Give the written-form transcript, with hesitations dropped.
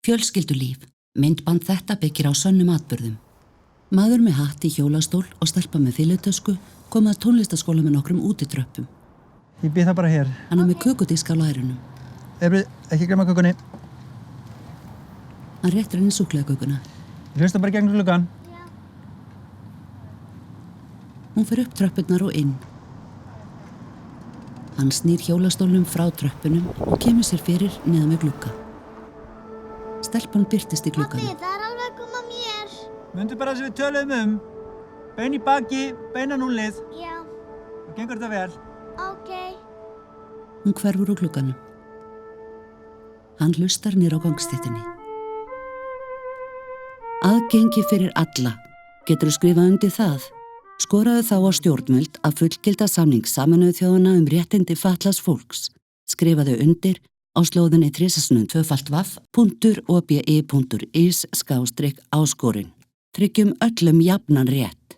Fjölskyldulíf. Myndband þetta byggir á sönnum atburðum. Maður með hatt í hjólastól og stelpa með fyllutösku kom að tónlistaskóla með nokkrum útitröppum. Ég býð það bara hér. Hann með kökudísk á lærunum. Efrið, ekki glemma kökunni. Hann réttir henni súkkulaðikökuna. Hlusta bara gegnum gluggann. Hún fer upp tröppurnar og inn. Hann snýr hjólastólnum frá tröppunum og kemur sér fyrir neðan við glugga. Stelpan birtist í glugganum. Pabbi, það alveg að koma mér. Mundu bara sem við töluðum Bein í baki, beina núllið. Já, Það gengur þetta vel. ok. Hún hverfur úr glugganum. Hann hlustar niður á gangstéttinni. Aðgengi fyrir alla. Geturðu skrifað undir það? Skoraðu þá á stjórnvöld að fullgilda samning Sameinuðu þjóðanna réttindi fatlaðs fólks. Skrifaðu undir á slóðinni www.obi.is/áskorun. Tryggjum öllum jafnan rétt.